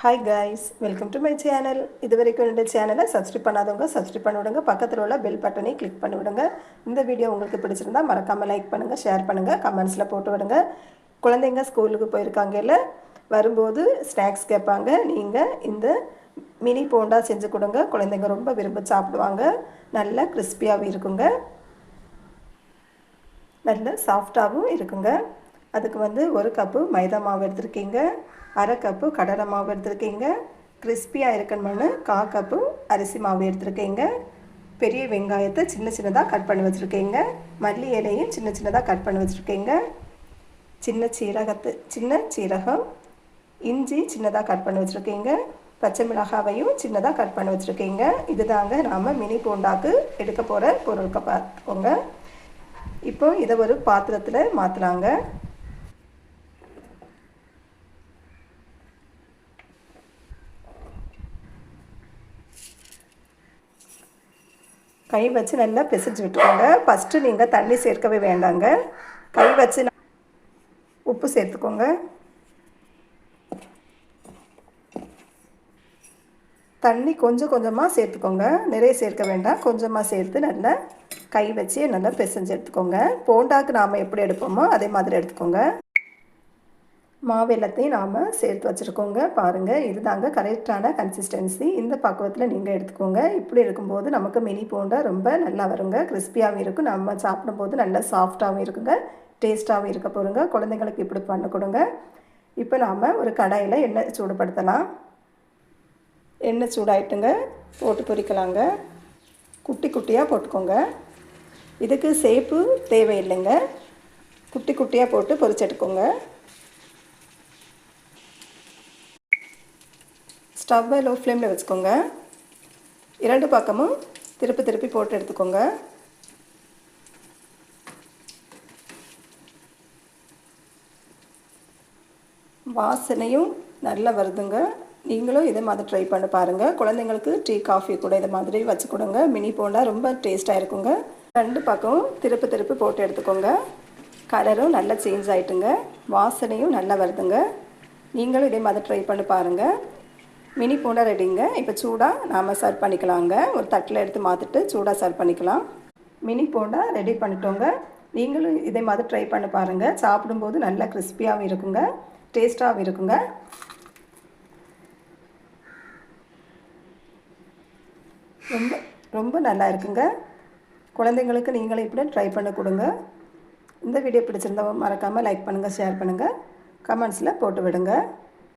Hi guys, welcome to my channel. இது வரைக்கும் என்னோட சேனலை சப்ஸ்கிரைப் பண்ணாதவங்க சப்ஸ்கிரைப் பண்ணி விடுங்க. பக்கத்தில் உள்ள பெல் பட்டனை கிளிக் பண்ணி விடுங்க. இந்த வீடியோ உங்களுக்கு பிடிச்சிருந்தா மறக்காமல் லைக் பண்ணுங்கள், ஷேர் பண்ணுங்கள், கமெண்ட்ஸில் போட்டு விடுங்க. குழந்தைங்க ஸ்கூலுக்கு போயிருக்காங்கல்ல, வரும்போது ஸ்நாக்ஸ் கேட்பாங்க. நீங்கள் இந்த மினி போண்டா செஞ்சு கொடுங்க. குழந்தைங்க ரொம்ப விரும்பி சாப்பிடுவாங்க. நல்லா கிறிஸ்பியாகவும் இருக்குங்க, நல்ல சாஃப்டாகவும் இருக்குங்க. அதுக்கு ஒரு கப்பு மைதா மாவு எடுத்துருக்கீங்க, அரை கப்பு கடலை மாவு எடுத்துருக்கீங்க, கிறிஸ்பியாக இருக்கணும்னு 1/4 கப்பு அரிசி மாவு எடுத்துருக்கீங்க, பெரிய வெங்காயத்தை சின்ன சின்னதாக கட் பண்ணி வச்சுருக்கீங்க, மல்லி இலையும் சின்ன சின்னதாக கட் பண்ணி வச்சுருக்கீங்க, சின்ன சீரகம், இஞ்சி சின்னதாக கட் பண்ணி வச்சுருக்கீங்க, பச்சை மிளகாவையும் சின்னதாக கட் பண்ணி வச்சுருக்கீங்க. இது தாங்க நாம் மினி போண்டாக்கு எடுக்க போகிற பொருட்களை பார்த்துக்கோங்க. இப்போ இதை ஒரு பாத்திரத்தில் மாற்றலாங்க. கை வச்சு நல்லா பிசைஞ்சு விட்டுக்கோங்க. ஃபஸ்ட்டு நீங்கள் தண்ணி சேர்க்கவே வேண்டாங்க. கை வச்சு உப்பு சேர்த்துக்கோங்க. தண்ணி கொஞ்சம் கொஞ்சமாக சேர்த்துக்கோங்க, நிறைய சேர்க்க வேண்டாம். கொஞ்சமாக சேர்த்து நல்லா கை வச்சு நல்லா பிசைஞ்சு எடுத்துக்கோங்க. போண்டாக்கு நாம் எப்படி எடுப்போமோ அதே மாதிரி எடுத்துக்கோங்க. மாவு எல்லாத்தையும் நாம் சேர்த்து வச்சுருக்கோங்க. பாருங்கள், இது தாங்க கரெக்டான கன்சிஸ்டன்சி. இந்த பக்குவத்தில் நீங்கள் எடுத்துக்கோங்க. இப்படி இருக்கும்போது நமக்கு மினி போண்டா ரொம்ப நல்லா வருங்க. கிறிஸ்பியாகவும் இருக்கும், நம்ம சாப்பிடும்போது நல்லா சாஃப்டாகவும் இருக்குங்க, டேஸ்ட்டாகவும் இருக்க போகிறோங்க. குழந்தைங்களுக்கு இப்படி பண்ண கொடுங்க. இப்போ நாம் ஒரு கடாயில் எண்ணெய் சூடுபடுத்தலாம். எண்ணெய் சூடாயிட்டுங்க, போட்டு பொரிக்கலாங்க. குட்டி குட்டியாக போட்டுக்கோங்க. இதுக்கு சேப்பு தேவையில்லைங்க, குட்டி குட்டியாக போட்டு பொரிச்சு எடுத்துக்கோங்க. ஸ்டவ்வை லோ ஃப்ளேமில் வச்சுக்கோங்க. 2 பக்கமும் திருப்பி போட்டு எடுத்துக்கோங்க. வாசனையும் நல்லா வருதுங்க. நீங்களும் இதே மாதிரி ட்ரை பண்ணி பாருங்கள். குழந்தைங்களுக்கு டீ காஃபி கூட இதை மாதிரி வச்சு கொடுங்க. மினி போண்டா ரொம்ப டேஸ்ட்டாக இருக்குங்க. 2 பக்கமும் திருப்பி போட்டு எடுத்துக்கோங்க. கலரும் நல்லா சேஞ்ச் ஆகிட்டுங்க, வாசனையும் நல்லா வருதுங்க. நீங்களும் இதே மாதிரி ட்ரை பண்ணி பாருங்கள். மினி போண்டா ரெடிங்க. இப்போ சூடாக நாம் சர்வ் பண்ணிக்கலாங்க. ஒரு தட்டில் எடுத்து மாற்றிட்டு சூடாக சர்வ் பண்ணிக்கலாம். மினி போண்டா ரெடி பண்ணிட்டோங்க. நீங்களும் இதே மாதிரி ட்ரை பண்ணி பாருங்கள். சாப்பிடும்போது நல்லா கிறிஸ்பியாகவும் இருக்குங்க, டேஸ்ட்டாகவும் இருக்குங்க. ரொம்ப ரொம்ப நல்லா இருக்குங்க. குழந்தைங்களுக்கு நீங்களும் இப்படி ட்ரை பண்ணி கொடுங்க. இந்த வீடியோ பிடிச்சிருந்தா மறக்காமல் லைக் பண்ணுங்கள், ஷேர் பண்ணுங்கள், கமெண்ட்ஸில் போட்டு விடுங்க.